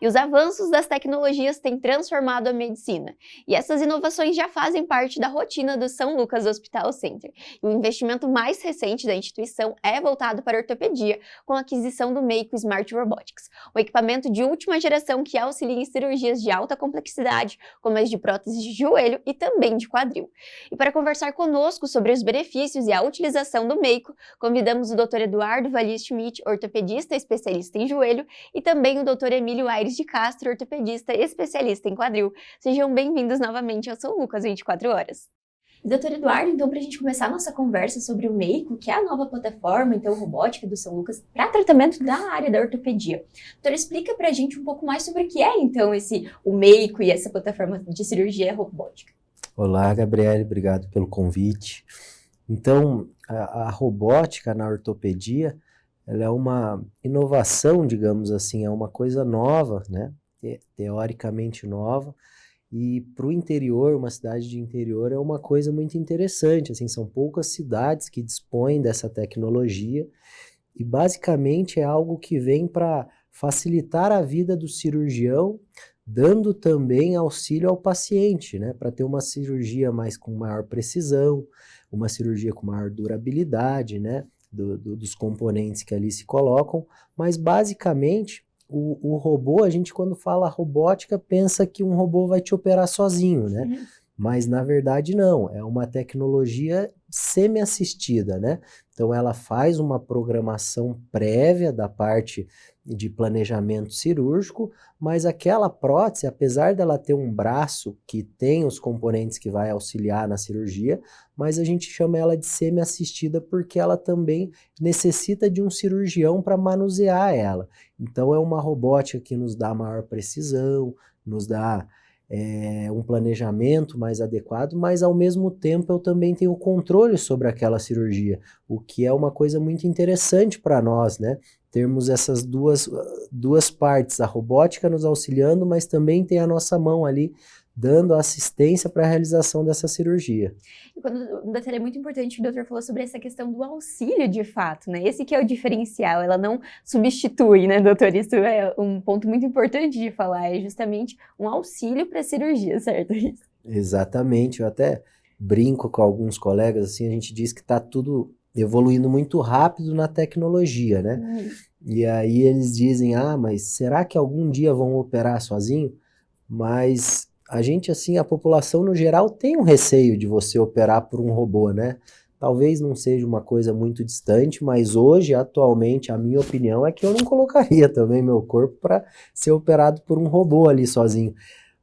E os avanços das tecnologias têm transformado a medicina. E essas inovações já fazem parte da rotina do São Lucas Hospital Center. E o investimento mais recente da instituição é voltado para a ortopedia, com a aquisição do Mako Smart Robotics, um equipamento de última geração que auxilia em cirurgias de alta complexidade, como as de prótese de joelho e também de quadril. E para conversar conosco sobre os benefícios e a utilização do Mako, convidamos o Dr. Eduardo Valli Schmidt, ortopedista especialista em joelho, e também o Dr. Emílio Aires de Castro, ortopedista especialista em quadril. Sejam bem-vindos novamente ao São Lucas 24 Horas. Doutor Eduardo, então, para a gente começar a nossa conversa sobre o Mako, que é a nova plataforma, então, robótica do São Lucas para tratamento da área da ortopedia. Doutor, explica para a gente um pouco mais sobre o que é, então, o Mako e essa plataforma de cirurgia robótica. Olá, Gabriele, obrigado pelo convite. Então, a robótica na ortopedia, ela é uma inovação, digamos assim, é uma coisa nova, né? Teoricamente nova. E para o interior, uma cidade de interior, é uma coisa muito interessante, assim, são poucas cidades que dispõem dessa tecnologia e basicamente é algo que vem para facilitar a vida do cirurgião, dando também auxílio ao paciente, né, para ter uma cirurgia com maior precisão, uma cirurgia com maior durabilidade, né, dos componentes que ali se colocam, mas basicamente o robô, a gente quando fala robótica pensa que um robô vai te operar sozinho, né? Uhum. Mas na verdade não, é uma tecnologia semi-assistida, né? Então ela faz uma programação prévia da parte de planejamento cirúrgico, mas aquela prótese, apesar dela ter um braço que tem os componentes que vai auxiliar na cirurgia, mas a gente chama ela de semi-assistida porque ela também necessita de um cirurgião para manusear ela. Então é uma robótica que nos dá maior precisão, nos dá um planejamento mais adequado, mas ao mesmo tempo eu também tenho controle sobre aquela cirurgia, o que é uma coisa muito interessante para nós, né? Termos essas duas partes, a robótica nos auxiliando, mas também tem a nossa mão ali dando assistência para a realização dessa cirurgia. E o doutor, é muito importante que o doutor falou sobre essa questão do auxílio de fato, né? Esse que é o diferencial, ela não substitui, né, doutor? Isso é um ponto muito importante de falar, é justamente um auxílio para a cirurgia, certo? Exatamente, eu até brinco com alguns colegas, assim, a gente diz que está tudo evoluindo muito rápido na tecnologia, né? E aí eles dizem, mas será que algum dia vão operar sozinho? Mas a gente, assim, a população no geral tem um receio de você operar por um robô, né? Talvez não seja uma coisa muito distante, mas hoje, atualmente, a minha opinião é que eu não colocaria também meu corpo para ser operado por um robô ali sozinho.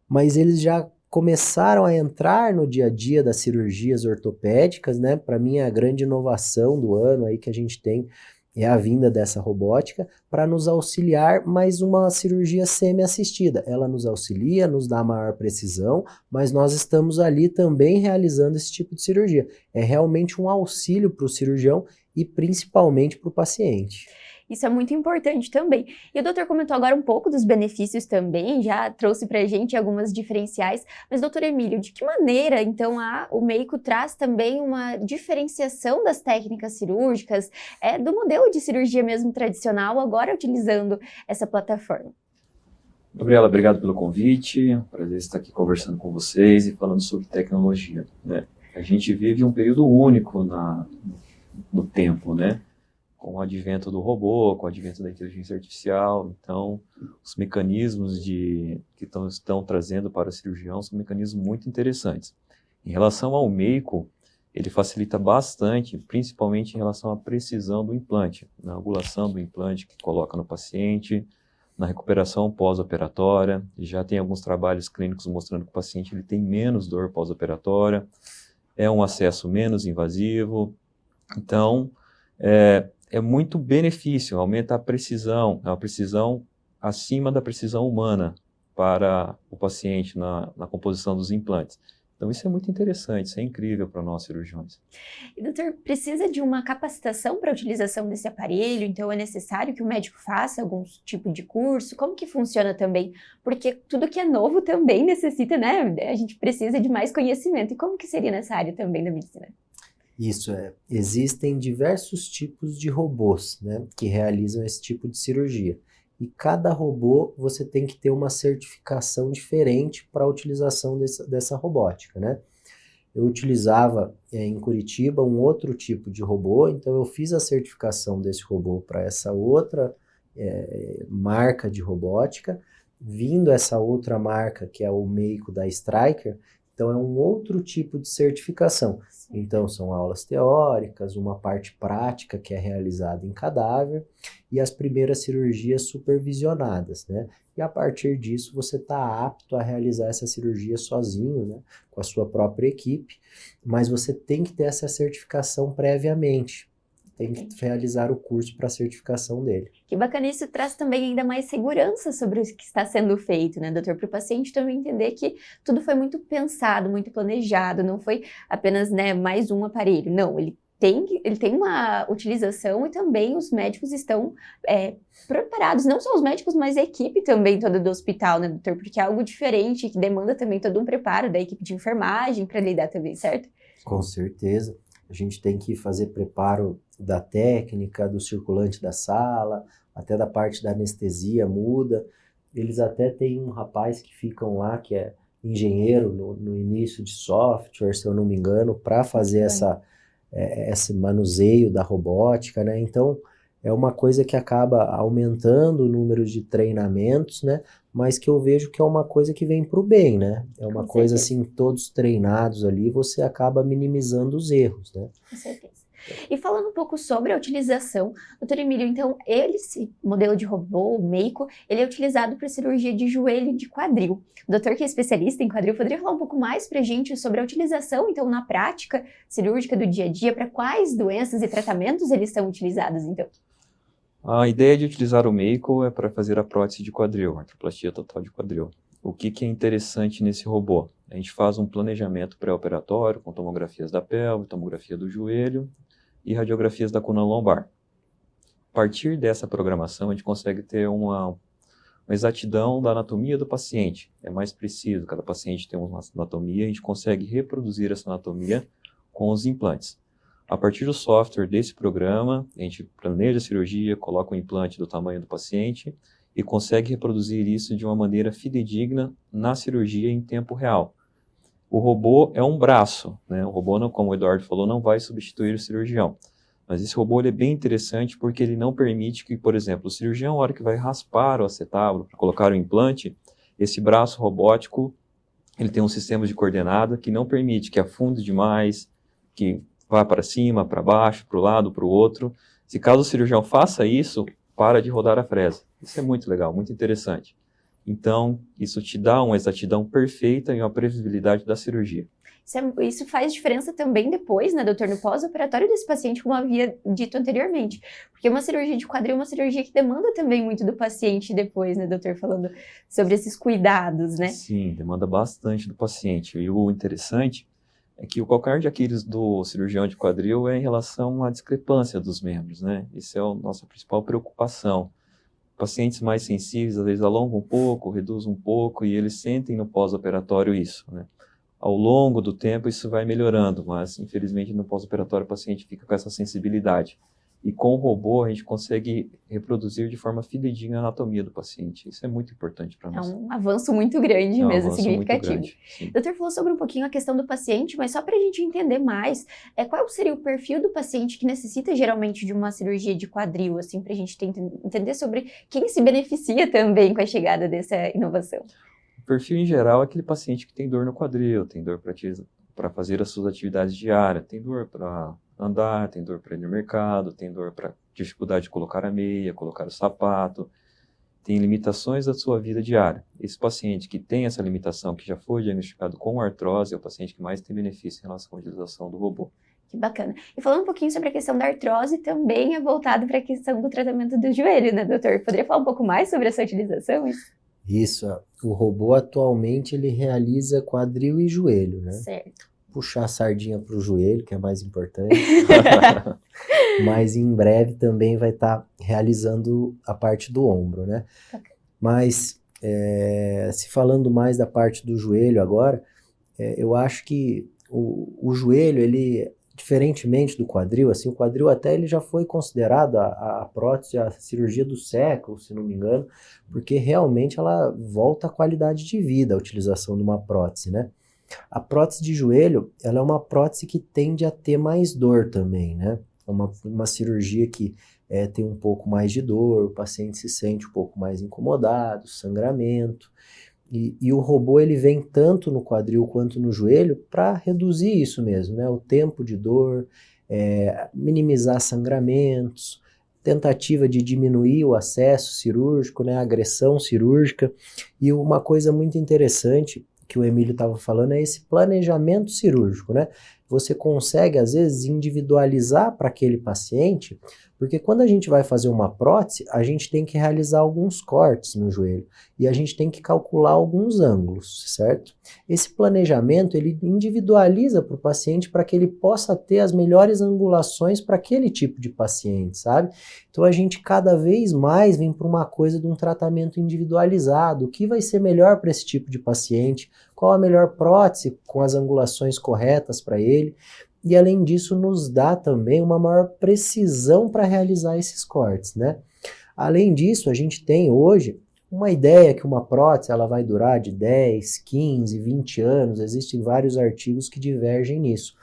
Mas eles já começaram a entrar no dia a dia das cirurgias ortopédicas, né? Para mim, a grande inovação do ano aí que a gente tem é a vinda dessa robótica para nos auxiliar, mas uma cirurgia semi-assistida. Ela nos auxilia, nos dá maior precisão, mas nós estamos ali também realizando esse tipo de cirurgia. É realmente um auxílio para o cirurgião e principalmente para o paciente. Isso é muito importante também. E o doutor comentou agora um pouco dos benefícios também, já trouxe para a gente algumas diferenciais, mas doutor Emílio, de que maneira, então, o Mako traz também uma diferenciação das técnicas cirúrgicas, do modelo de cirurgia mesmo tradicional, agora utilizando essa plataforma? Gabriela, obrigado pelo convite, é um prazer estar aqui conversando com vocês e falando sobre tecnologia, né? A gente vive um período único no tempo, né? Com o advento do robô, com o advento da inteligência artificial, então os mecanismos que estão trazendo para o cirurgião são mecanismos muito interessantes. Em relação ao Mako, ele facilita bastante, principalmente em relação à precisão do implante, na angulação do implante que coloca no paciente, na recuperação pós-operatória. Já tem alguns trabalhos clínicos mostrando que o paciente ele tem menos dor pós-operatória, é um acesso menos invasivo, então é muito benefício, aumenta a precisão, é uma precisão acima da precisão humana para o paciente na composição dos implantes. Então isso é muito interessante, isso é incrível para nós cirurgiões. E doutor, precisa de uma capacitação para a utilização desse aparelho? Então é necessário que o médico faça algum tipo de curso? Como que funciona também? Porque tudo que é novo também necessita, né? A gente precisa de mais conhecimento. E como que seria nessa área também da medicina? Isso existem diversos tipos de robôs, né, que realizam esse tipo de cirurgia. e cada robô você tem que ter uma certificação diferente para a utilização dessa robótica, né? Eu utilizava em Curitiba um outro tipo de robô, então eu fiz a certificação desse robô para essa outra marca de robótica, vindo essa outra marca, que é o Meiko da Stryker, então é um outro tipo de certificação. Então são aulas teóricas, uma parte prática que é realizada em cadáver e as primeiras cirurgias supervisionadas, né? E a partir disso você está apto a realizar essa cirurgia sozinho, né? Com a sua própria equipe, mas você tem que ter essa certificação previamente. Tem que realizar o curso para a certificação dele. Que bacana, isso traz também ainda mais segurança sobre o que está sendo feito, né, doutor? Para o paciente também entender que tudo foi muito pensado, muito planejado, não foi apenas, né, mais um aparelho. Não, ele tem uma utilização e também os médicos estão preparados, não só os médicos, mas a equipe também toda do hospital, né, doutor? Porque é algo diferente, que demanda também todo um preparo da equipe de enfermagem para lidar também, certo? Com certeza. A gente tem que fazer preparo da técnica, do circulante da sala, até da parte da anestesia muda. Eles até têm um rapaz que ficam lá, que é engenheiro no início de software, se eu não me engano, para fazer esse manuseio da robótica, né? Então, é uma coisa que acaba aumentando o número de treinamentos, né? Mas que eu vejo que é uma coisa que vem para o bem, né? É uma coisa assim, todos treinados ali, você acaba minimizando os erros, né? Com certeza. E falando um pouco sobre a utilização, doutor Emílio, então, esse modelo de robô, o Meiko, ele é utilizado para cirurgia de joelho e de quadril. O doutor, que é especialista em quadril, poderia falar um pouco mais para a gente sobre a utilização, então, na prática cirúrgica do dia a dia, para quais doenças e tratamentos eles são utilizados, então? A ideia de utilizar o Meiko é para fazer a prótese de quadril, a artroplastia total de quadril. O que é interessante nesse robô? A gente faz um planejamento pré-operatório com tomografias da pelve, tomografia do joelho e radiografias da coluna lombar. A partir dessa programação, a gente consegue ter uma exatidão da anatomia do paciente. É mais preciso, cada paciente tem uma anatomia, a gente consegue reproduzir essa anatomia com os implantes. A partir do software desse programa, a gente planeja a cirurgia, coloca o implante do tamanho do paciente e consegue reproduzir isso de uma maneira fidedigna na cirurgia em tempo real. O robô é um braço, né? O robô, não, como o Eduardo falou, não vai substituir o cirurgião. Mas esse robô ele é bem interessante porque ele não permite que, por exemplo, o cirurgião, na hora que vai raspar o acetábulo para colocar o implante, esse braço robótico, ele tem um sistema de coordenada que não permite que afunde demais, que vá para cima, para baixo, para o lado, para o outro. Se caso o cirurgião faça isso, para de rodar a fresa. Isso é muito legal, muito interessante. Então, isso te dá uma exatidão perfeita e uma previsibilidade da cirurgia. Isso faz diferença também depois, né, doutor, no pós-operatório desse paciente, como havia dito anteriormente. Porque uma cirurgia de quadril é uma cirurgia que demanda também muito do paciente depois, né, doutor, falando sobre esses cuidados, né? Sim, demanda bastante do paciente. E o interessante é que o calcanhar de Aquiles do cirurgião de quadril é em relação à discrepância dos membros, né? Isso é a nossa principal preocupação. Pacientes mais sensíveis, às vezes, alongam um pouco, reduzem um pouco, e eles sentem no pós-operatório isso, né? Ao longo do tempo, isso vai melhorando, mas, infelizmente, no pós-operatório, o paciente fica com essa sensibilidade. E com o robô, a gente consegue reproduzir de forma fidedigna a anatomia do paciente. Isso é muito importante para nós. É um avanço muito grande mesmo, significativo. Muito grande, o doutor falou sobre um pouquinho a questão do paciente, mas só para a gente entender mais, qual seria o perfil do paciente que necessita geralmente de uma cirurgia de quadril, assim, para a gente entender sobre quem se beneficia também com a chegada dessa inovação? O perfil, em geral, é aquele paciente que tem dor no quadril, tem dor para fazer as suas atividades diárias, tem dor para andar, tem dor para ir no mercado, tem dor para dificuldade de colocar a meia, colocar o sapato, tem limitações da sua vida diária. Esse paciente que tem essa limitação, que já foi diagnosticado com artrose, é o paciente que mais tem benefício em relação à utilização do robô. Que bacana. E falando um pouquinho sobre a questão da artrose, também é voltado para a questão do tratamento do joelho, né, doutor? Poderia falar um pouco mais sobre essa utilização? Isso, o robô atualmente ele realiza quadril e joelho, né? Certo. Puxar a sardinha para o joelho, que é mais importante. Mas em breve também vai estar realizando a parte do ombro, né? Mas, se falando mais da parte do joelho agora, eu acho que o joelho, ele diferentemente do quadril, assim, o quadril até ele já foi considerado a prótese, a cirurgia do século, se não me engano, porque realmente ela volta à qualidade de vida, a utilização de uma prótese, né? A prótese de joelho, ela é uma prótese que tende a ter mais dor também, né? É uma cirurgia que tem um pouco mais de dor, o paciente se sente um pouco mais incomodado, sangramento. E o robô ele vem tanto no quadril quanto no joelho para reduzir isso mesmo, né? O tempo de dor, minimizar sangramentos, tentativa de diminuir o acesso cirúrgico, né? A agressão cirúrgica. E uma coisa muito interessante que o Emílio estava falando é esse planejamento cirúrgico, né? Você consegue, às vezes, individualizar para aquele paciente, porque quando a gente vai fazer uma prótese, a gente tem que realizar alguns cortes no joelho e a gente tem que calcular alguns ângulos, certo? Esse planejamento, ele individualiza para o paciente para que ele possa ter as melhores angulações para aquele tipo de paciente, sabe? Então a gente cada vez mais vem para uma coisa de um tratamento individualizado, o que vai ser melhor para esse tipo de paciente, qual a melhor prótese com as angulações corretas para ele. E além disso, nos dá também uma maior precisão para realizar esses cortes, né? Além disso, a gente tem hoje uma ideia que uma prótese ela vai durar de 10, 15, 20 anos, existem vários artigos que divergem nisso.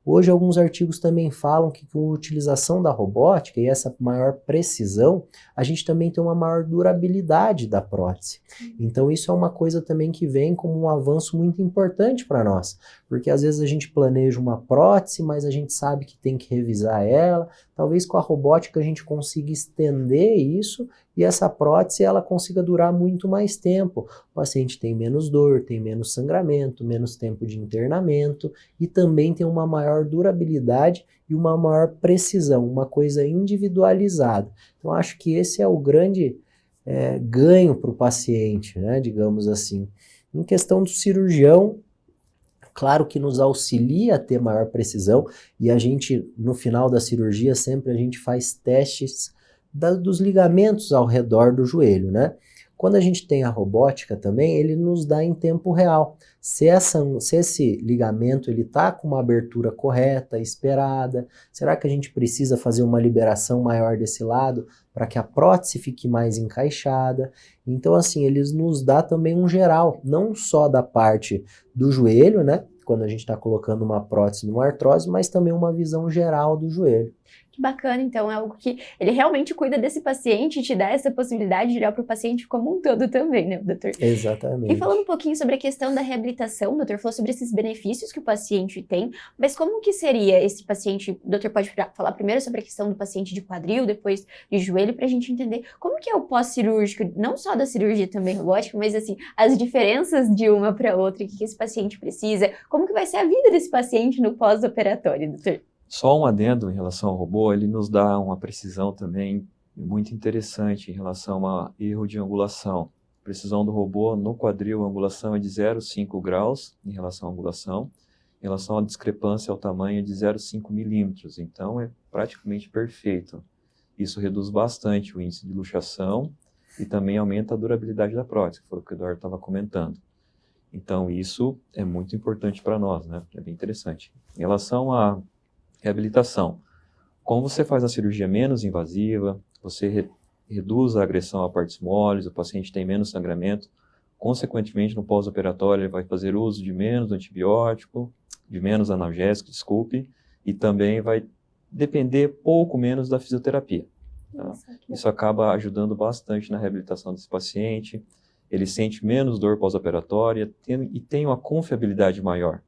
Hoje, alguns artigos também falam que com a utilização da robótica e essa maior precisão, a gente também tem uma maior durabilidade da prótese. Então, isso é uma coisa também que vem como um avanço muito importante para nós, porque às vezes a gente planeja uma prótese, mas a gente sabe que tem que revisar ela. Talvez com a robótica a gente consiga estender isso e essa prótese ela consiga durar muito mais tempo. O paciente tem menos dor, tem menos sangramento, menos tempo de internamento e também tem uma maior durabilidade e uma maior precisão, uma coisa individualizada. Então acho que esse é o grande ganho para o paciente, né, digamos assim. Em questão do cirurgião, claro que nos auxilia a ter maior precisão e a gente, no final da cirurgia, sempre a gente faz testes dos ligamentos ao redor do joelho, né? Quando a gente tem a robótica também, ele nos dá em tempo real. Se esse ligamento ele está com uma abertura correta, esperada, será que a gente precisa fazer uma liberação maior desse lado para que a prótese fique mais encaixada? Então, assim, eles nos dá também um geral, não só da parte do joelho, né? Quando a gente está colocando uma prótese numa artrose, mas também uma visão geral do joelho. Que bacana, então, é algo que ele realmente cuida desse paciente e te dá essa possibilidade de olhar para o paciente como um todo também, né, doutor? Exatamente. E falando um pouquinho sobre a questão da reabilitação, o doutor falou sobre esses benefícios que o paciente tem, mas como que seria esse paciente? O doutor pode falar primeiro sobre a questão do paciente de quadril, depois de joelho, para a gente entender como que é o pós-cirúrgico, não só da cirurgia também robótica, mas assim, as diferenças de uma para outra, o que esse paciente precisa, como que vai ser a vida desse paciente no pós-operatório, doutor? Só um adendo em relação ao robô, ele nos dá uma precisão também muito interessante em relação a erro de angulação. A precisão do robô no quadril, a angulação é de 0,5 graus em relação à angulação, em relação à discrepância ao tamanho é de 0,5 milímetros, então é praticamente perfeito. Isso reduz bastante o índice de luxação e também aumenta a durabilidade da prótese, que foi o que o Eduardo estava comentando. Então isso é muito importante para nós, né? É bem interessante. Em relação à reabilitação. Como você faz a cirurgia menos invasiva, você reduz a agressão a partes moles, o paciente tem menos sangramento, consequentemente no pós-operatório ele vai fazer uso de menos antibiótico, de menos analgésico, desculpe, e também vai depender pouco menos da fisioterapia. Tá? Isso acaba ajudando bastante na reabilitação desse paciente, ele sente menos dor pós-operatória e tem uma confiabilidade maior.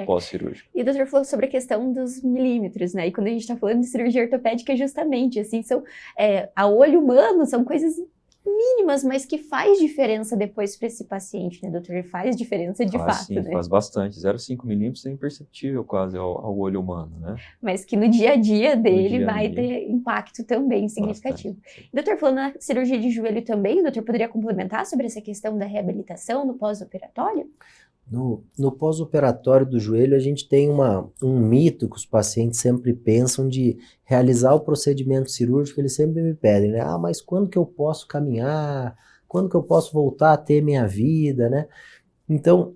Pós-cirúrgico. E o doutor falou sobre a questão dos milímetros, né? E quando a gente está falando de cirurgia ortopédica, justamente, assim, são, a olho humano, são coisas mínimas, mas que faz diferença depois para esse paciente, né, doutor? Faz diferença de fato, sim, né? Faz bastante. 0,5 milímetros é imperceptível quase ao olho humano, né? Mas que no dia a dia dele vai ter impacto também significativo. Bastante. Doutor, falando na cirurgia de joelho também, o doutor poderia complementar sobre essa questão da reabilitação no pós-operatório? No pós-operatório do joelho, a gente tem um mito que os pacientes sempre pensam de realizar o procedimento cirúrgico, eles sempre me pedem, né? Ah, mas quando que eu posso caminhar? Quando que eu posso voltar a ter minha vida, né? Então,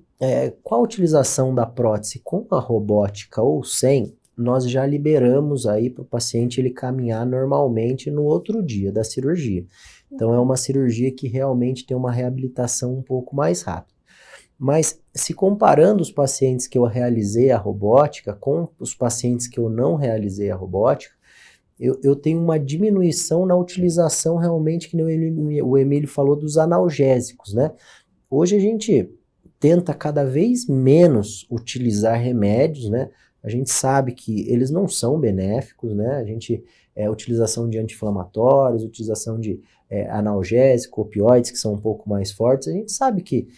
com a utilização da prótese com a robótica ou sem, nós já liberamos aí para o paciente ele caminhar normalmente no outro dia da cirurgia. Então, é uma cirurgia que realmente tem uma reabilitação um pouco mais rápida. Mas, se comparando os pacientes que eu realizei a robótica com os pacientes que eu não realizei a robótica, eu tenho uma diminuição na utilização realmente, que o Emílio falou, dos analgésicos, né? Hoje a gente tenta cada vez menos utilizar remédios, né? A gente sabe que eles não são benéficos, né? Utilização de anti-inflamatórios, utilização de analgésico, opioides, que são um pouco mais fortes, a gente sabe que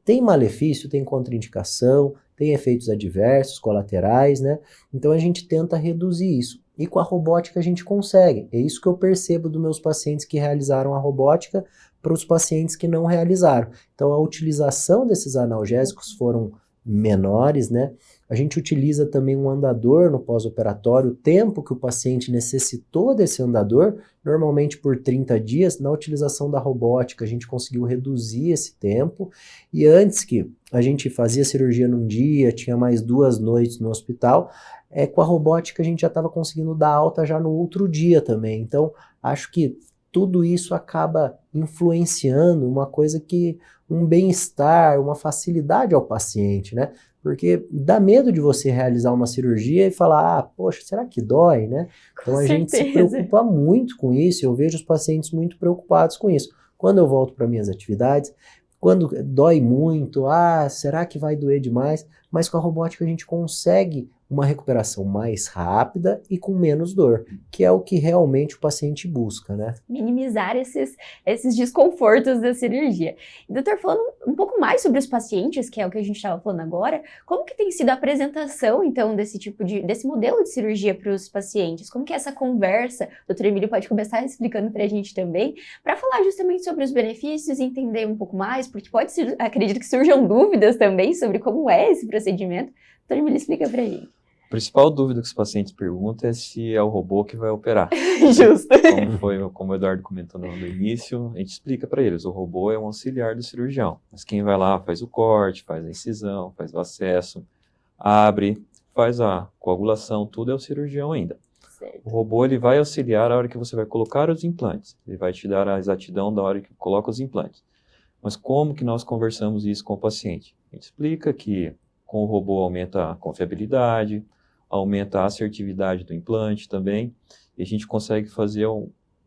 tem malefício, tem contraindicação, tem efeitos adversos, colaterais, né? Então a gente tenta reduzir isso. E com a robótica a gente consegue. É isso que eu percebo dos meus pacientes que realizaram a robótica para os pacientes que não realizaram. Então a utilização desses analgésicos foram menores, né? A gente utiliza também um andador no pós-operatório, o tempo que o paciente necessitou desse andador, normalmente por 30 dias, na utilização da robótica a gente conseguiu reduzir esse tempo, e antes que a gente fazia cirurgia num dia, tinha mais 2 noites no hospital, com a robótica a gente já estava conseguindo dar alta já no outro dia também. Então, acho que tudo isso acaba influenciando um bem-estar, uma facilidade ao paciente, né? Porque dá medo de você realizar uma cirurgia e falar, poxa, será que dói, né? Então a gente se preocupa muito com isso, eu vejo os pacientes muito preocupados com isso. Quando eu volto para minhas atividades, quando dói muito, será que vai doer demais? Mas com a robótica a gente consegue uma recuperação mais rápida e com menos dor, que é o que realmente o paciente busca, né? Minimizar esses desconfortos da cirurgia. E, doutor, falando um pouco mais sobre os pacientes, que é o que a gente estava falando agora, como que tem sido a apresentação, então, desse modelo de cirurgia para os pacientes? Como que é essa conversa? O doutor Emílio pode começar explicando para a gente também, para falar justamente sobre os benefícios e entender um pouco mais, porque acredito que surjam dúvidas também sobre como é esse procedimento. Doutor Emílio, explica para a gente. A principal dúvida que os pacientes perguntam é se é o robô que vai operar. Justo. Como o Eduardo comentou no início, a gente explica para eles, o robô é um auxiliar do cirurgião, mas quem vai lá faz o corte, faz a incisão, faz o acesso, abre, faz a coagulação, tudo é o cirurgião ainda. Certo. O robô ele vai auxiliar a hora que você vai colocar os implantes, ele vai te dar a exatidão da hora que coloca os implantes. Mas como que nós conversamos isso com o paciente? A gente explica que com o robô aumenta a confiabilidade, aumenta a assertividade do implante também, e a gente consegue fazer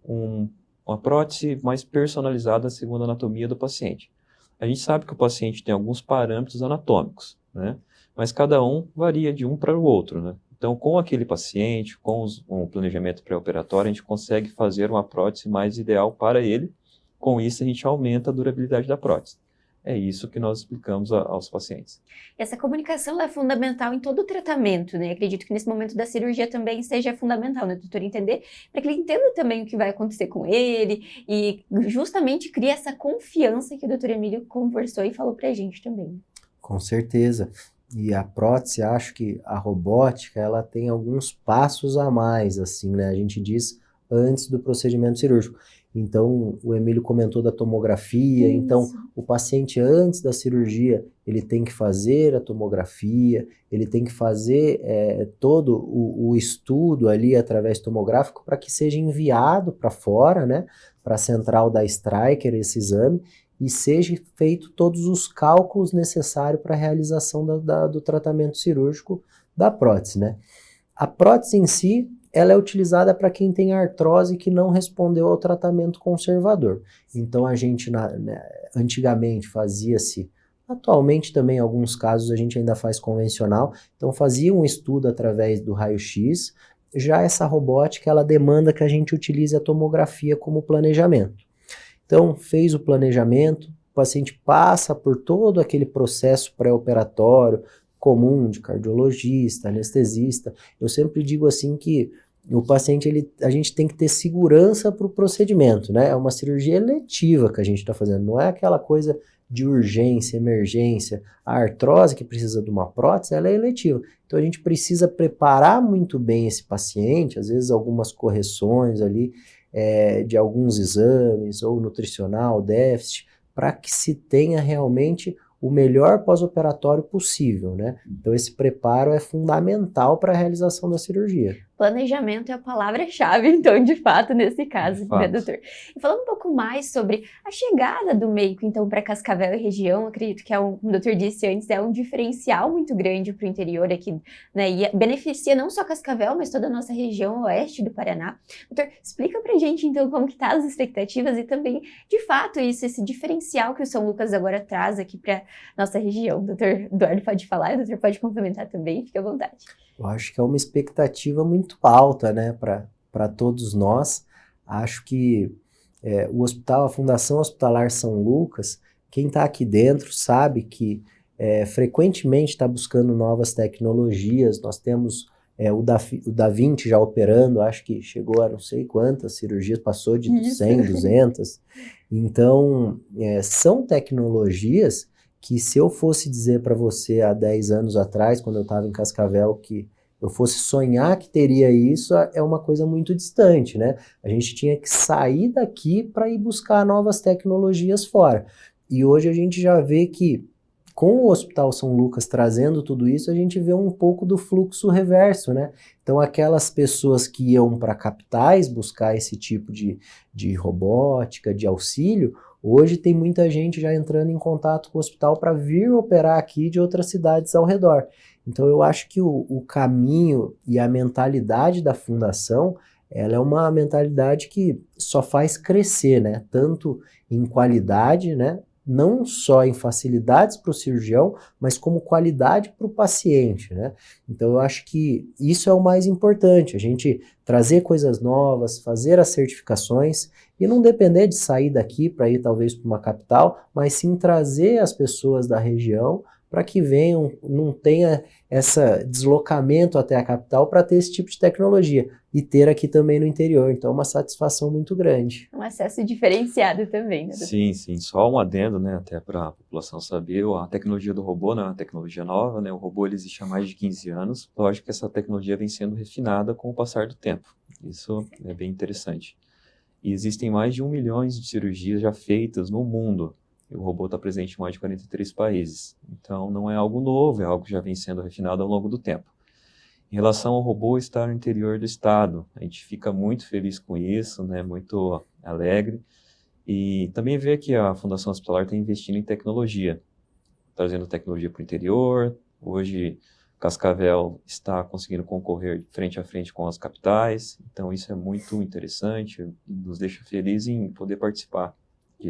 uma prótese mais personalizada segundo a anatomia do paciente. A gente sabe que o paciente tem alguns parâmetros anatômicos, né? Mas cada um varia de um para o outro, né? Então, com aquele paciente, com um planejamento pré-operatório, a gente consegue fazer uma prótese mais ideal para ele. Com isso, a gente aumenta a durabilidade da prótese. É isso que nós explicamos aos pacientes. Essa comunicação é fundamental em todo o tratamento, né? Acredito que nesse momento da cirurgia também seja fundamental, né, doutor? Entender, para que ele entenda também o que vai acontecer com ele e justamente cria essa confiança que o doutor Emílio conversou e falou pra gente também. Com certeza. E a prótese, acho que a robótica, ela tem alguns passos a mais, assim, né? A gente diz antes do procedimento cirúrgico. Então, o Emílio comentou da tomografia. Isso. Então, o paciente antes da cirurgia, ele tem que fazer a tomografia, ele tem que fazer todo o estudo ali através tomográfico para que seja enviado para fora, né, para a central da Stryker, esse exame, e seja feito todos os cálculos necessários para a realização do tratamento cirúrgico da prótese, né. A prótese em si, ela é utilizada para quem tem artrose que não respondeu ao tratamento conservador. Então a gente antigamente fazia-se, atualmente também em alguns casos a gente ainda faz convencional, então fazia um estudo através do raio-x. Já essa robótica, ela demanda que a gente utilize a tomografia como planejamento. Então fez o planejamento, o paciente passa por todo aquele processo pré-operatório, comum de cardiologista, anestesista. Eu sempre digo assim que o paciente, a gente tem que ter segurança para o procedimento, né? É uma cirurgia eletiva que a gente está fazendo, não é aquela coisa de urgência, emergência. A artrose que precisa de uma prótese, ela é eletiva. Então a gente precisa preparar muito bem esse paciente, às vezes algumas correções ali de alguns exames, ou nutricional, déficit, para que se tenha realmente o melhor pós-operatório possível, né? Então esse preparo é fundamental para a realização da cirurgia. Planejamento é a palavra-chave, então, de fato, nesse caso, De fato. né, doutor? E falando um pouco mais sobre a chegada do médico, então, para Cascavel e região, acredito que como o doutor disse antes, é um diferencial muito grande para o interior aqui, né? E beneficia não só Cascavel, mas toda a nossa região oeste do Paraná. Doutor, explica pra gente, então, como que tá as expectativas e também, de fato, esse diferencial que o São Lucas agora traz aqui para nossa região. Doutor Eduardo pode falar, o doutor pode complementar também, fique à vontade. Eu acho que é uma expectativa muito alta, né, para todos nós. Acho que a Fundação Hospitalar São Lucas, quem está aqui dentro sabe que frequentemente está buscando novas tecnologias. Nós temos o Da Vinci já operando, acho que chegou a não sei quantas cirurgias, passou de 100, 200. Então, são tecnologias que se eu fosse dizer para você há 10 anos atrás, quando eu estava em Cascavel, que eu fosse sonhar que teria isso, é uma coisa muito distante, né? A gente tinha que sair daqui para ir buscar novas tecnologias fora. E hoje a gente já vê que, com o Hospital São Lucas trazendo tudo isso, a gente vê um pouco do fluxo reverso, né? Então, aquelas pessoas que iam para capitais buscar esse tipo de robótica, de auxílio, hoje tem muita gente já entrando em contato com o hospital para vir operar aqui de outras cidades ao redor. Então eu acho que o caminho e a mentalidade da fundação, ela é uma mentalidade que só faz crescer, né? Tanto em qualidade, né? Não só em facilidades para o cirurgião, mas como qualidade para o paciente, né? Então eu acho que isso é o mais importante, a gente trazer coisas novas, fazer as certificações e não depender de sair daqui para ir talvez para uma capital, mas sim trazer as pessoas da região para que venham, não tenha esse deslocamento até a capital para ter esse tipo de tecnologia e ter aqui também no interior. Então é uma satisfação muito grande. Um acesso diferenciado também, né? Sim, sim. Só um adendo, né, até para a população saber, a tecnologia do robô não é uma tecnologia nova, né? O robô ele existe há mais de 15 anos. Lógico que essa tecnologia vem sendo refinada com o passar do tempo. Isso é bem interessante. E existem mais de 1 milhão de cirurgias já feitas no mundo. E o robô está presente em mais de 43 países. Então, não é algo novo, é algo que já vem sendo refinado ao longo do tempo. Em relação ao robô estar no interior do estado, a gente fica muito feliz com isso, né? Muito alegre. E também ver que a Fundação Hospitalar está investindo em tecnologia, trazendo tecnologia para o interior. Hoje, Cascavel está conseguindo concorrer frente a frente com as capitais. Então, isso é muito interessante, nos deixa felizes em poder participar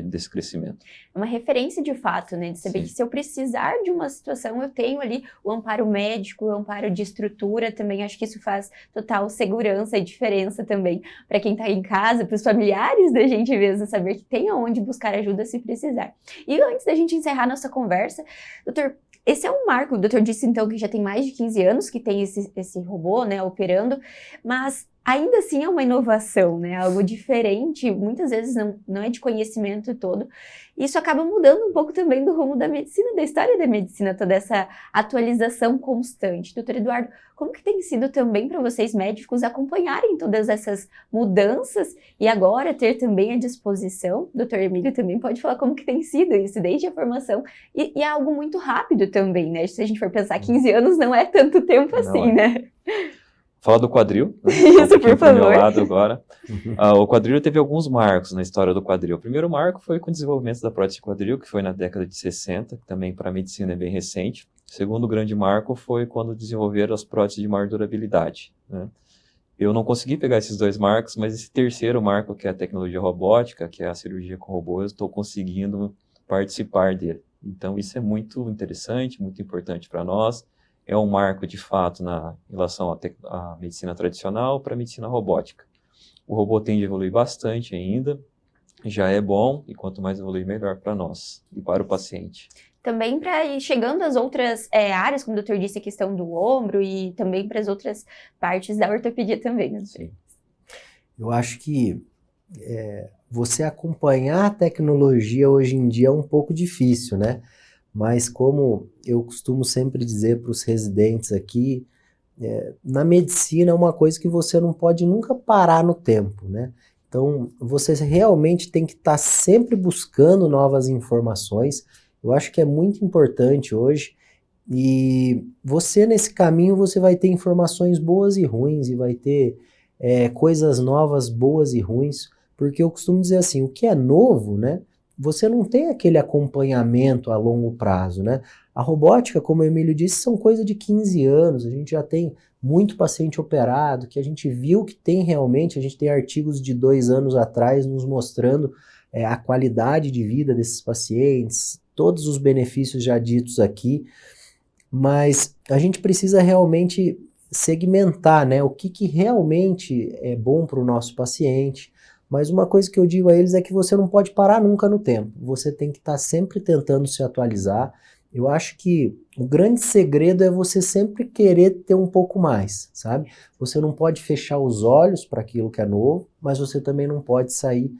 desse crescimento. É uma referência de fato, né? De saber Sim. que se eu precisar de uma situação, eu tenho ali o amparo médico, o amparo de estrutura também. Acho que isso faz total segurança e diferença também para quem está em casa, para os familiares da gente mesmo, saber que tem aonde buscar ajuda se precisar. E antes da gente encerrar nossa conversa, doutor, esse é um marco. O doutor disse então que já tem mais de 15 anos que tem esse robô, né, operando, mas ainda assim é uma inovação, né? Algo diferente, muitas vezes não é de conhecimento todo. Isso acaba mudando um pouco também do rumo da medicina, da história da medicina, toda essa atualização constante. Doutor Eduardo, como que tem sido também para vocês médicos acompanharem todas essas mudanças e agora ter também à disposição? Doutor Emílio também pode falar como que tem sido isso desde a formação e é algo muito rápido também, né? Se a gente for pensar, 15 anos não é tanto tempo assim, né? Falar do quadril, né? Isso, por favor. Do meu lado agora. O quadril teve alguns marcos na história do quadril. O primeiro marco foi com o desenvolvimento da prótese quadril, que foi na década de 60, que também para a medicina é bem recente. O segundo grande marco foi quando desenvolveram as próteses de maior durabilidade, né? Eu não consegui pegar esses dois marcos, mas esse terceiro marco, que é a tecnologia robótica, que é a cirurgia com robô, eu estou conseguindo participar dele. Então isso é muito interessante, muito importante para nós. É um marco, de fato, na relação à medicina tradicional para a medicina robótica. O robô tende a evoluir bastante ainda, já é bom, e quanto mais evoluir, melhor para nós e para o paciente. Também para ir chegando às outras áreas, como o doutor disse, a questão do ombro e também para as outras partes da ortopedia também, né? Sim. Eu acho que você acompanhar a tecnologia hoje em dia é um pouco difícil, né? Mas como eu costumo sempre dizer para os residentes aqui, na medicina é uma coisa que você não pode nunca parar no tempo, né? Então, você realmente tem que estar sempre buscando novas informações. Eu acho que é muito importante hoje, e você nesse caminho você vai ter informações boas e ruins, e vai ter coisas novas boas e ruins, porque eu costumo dizer assim, o que é novo, né, você não tem aquele acompanhamento a longo prazo, né? A robótica, como o Emílio disse, são coisa de 15 anos, a gente já tem muito paciente operado, que a gente viu que tem realmente, a gente tem artigos de 2 anos atrás nos mostrando a qualidade de vida desses pacientes, todos os benefícios já ditos aqui, mas a gente precisa realmente segmentar, né, o que realmente é bom para o nosso paciente. Mas uma coisa que eu digo a eles é que você não pode parar nunca no tempo, você tem que estar sempre tentando se atualizar. Eu acho que o grande segredo é você sempre querer ter um pouco mais, sabe? Você não pode fechar os olhos para aquilo que é novo, mas você também não pode sair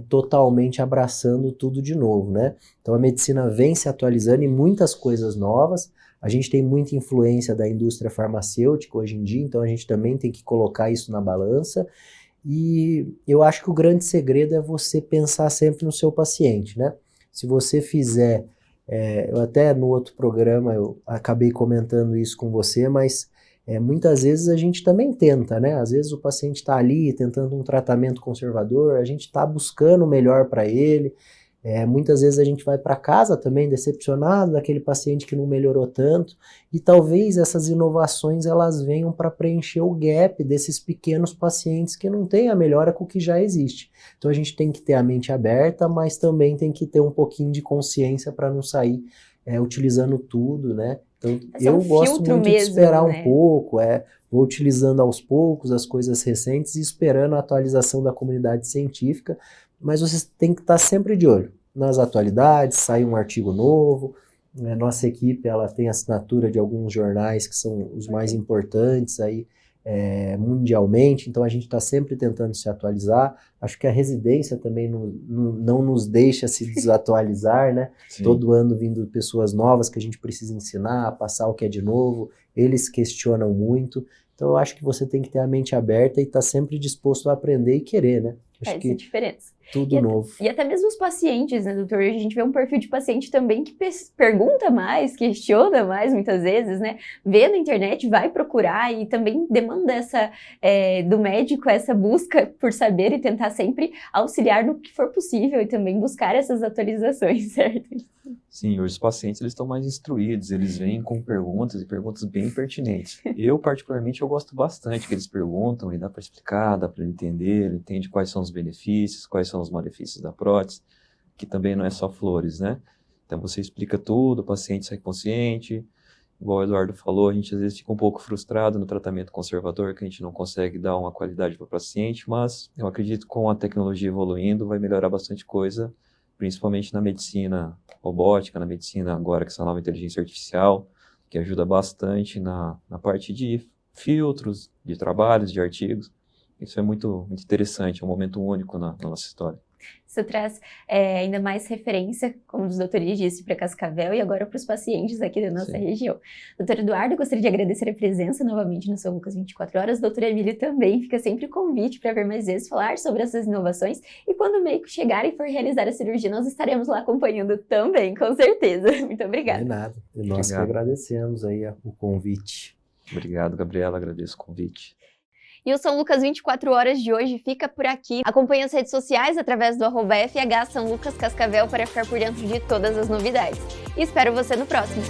totalmente abraçando tudo de novo, né? Então a medicina vem se atualizando em muitas coisas novas. A gente tem muita influência da indústria farmacêutica hoje em dia, então a gente também tem que colocar isso na balança. E eu acho que o grande segredo é você pensar sempre no seu paciente, né? Se você fizer, eu até no outro programa eu acabei comentando isso com você, mas muitas vezes a gente também tenta, né? Às vezes o paciente está ali tentando um tratamento conservador, a gente está buscando o melhor para ele. Muitas vezes a gente vai para casa também decepcionado daquele paciente que não melhorou tanto, e talvez essas inovações elas venham para preencher o gap desses pequenos pacientes que não têm a melhora com o que já existe. Então a gente tem que ter a mente aberta, mas também tem que ter um pouquinho de consciência para não sair utilizando tudo, né? Então eu gosto muito de esperar um pouco, vou utilizando aos poucos as coisas recentes e esperando a atualização da comunidade científica. Mas você tem que estar sempre de olho nas atualidades, sai um artigo novo, nossa equipe ela tem assinatura de alguns jornais que são os mais importantes aí mundialmente, então a gente está sempre tentando se atualizar. Acho que a residência também não nos deixa se desatualizar, né? Sim. Todo ano vindo pessoas novas que a gente precisa ensinar, passar o que é de novo, eles questionam muito, então eu acho que você tem que ter a mente aberta e estar sempre disposto a aprender e querer, né? Acho Faz a diferença. Tudo novo. E até mesmo os pacientes, né, doutor? A gente vê um perfil de paciente também que pergunta mais, questiona mais muitas vezes, né? Vê na internet, vai procurar e também demanda do médico essa busca por saber e tentar sempre auxiliar no que for possível e também buscar essas atualizações, certo? Sim, hoje os pacientes eles estão mais instruídos, eles vêm com perguntas e perguntas bem pertinentes. Eu, particularmente, eu gosto bastante que eles perguntam e dá para explicar, dá para entender, ele entende quais são os benefícios, quais são os malefícios da prótese, que também não é só flores, né? Então você explica tudo, o paciente sai consciente, igual o Eduardo falou, a gente às vezes fica um pouco frustrado no tratamento conservador, que a gente não consegue dar uma qualidade para o paciente, mas eu acredito que com a tecnologia evoluindo vai melhorar bastante coisa, principalmente na medicina robótica, na medicina agora com essa nova inteligência artificial, que ajuda bastante na parte de filtros, de trabalhos, de artigos. Isso é muito, muito interessante, é um momento único na nossa história. Isso traz ainda mais referência, como os doutores disse, para Cascavel e agora para os pacientes aqui da nossa região. Doutor Eduardo, gostaria de agradecer a presença novamente no São Lucas 24 Horas. Doutor Emílio também, fica sempre o convite para vir mais vezes falar sobre essas inovações. E quando o médico chegar e for realizar a cirurgia, nós estaremos lá acompanhando também, com certeza. Muito obrigada. De nada. E nós que agradecemos aí o convite. Obrigado, Gabriela, agradeço o convite. E o São Lucas 24 Horas de hoje fica por aqui. Acompanhe as redes sociais através do @FH São Lucas Cascavel para ficar por dentro de todas as novidades. E espero você no próximo.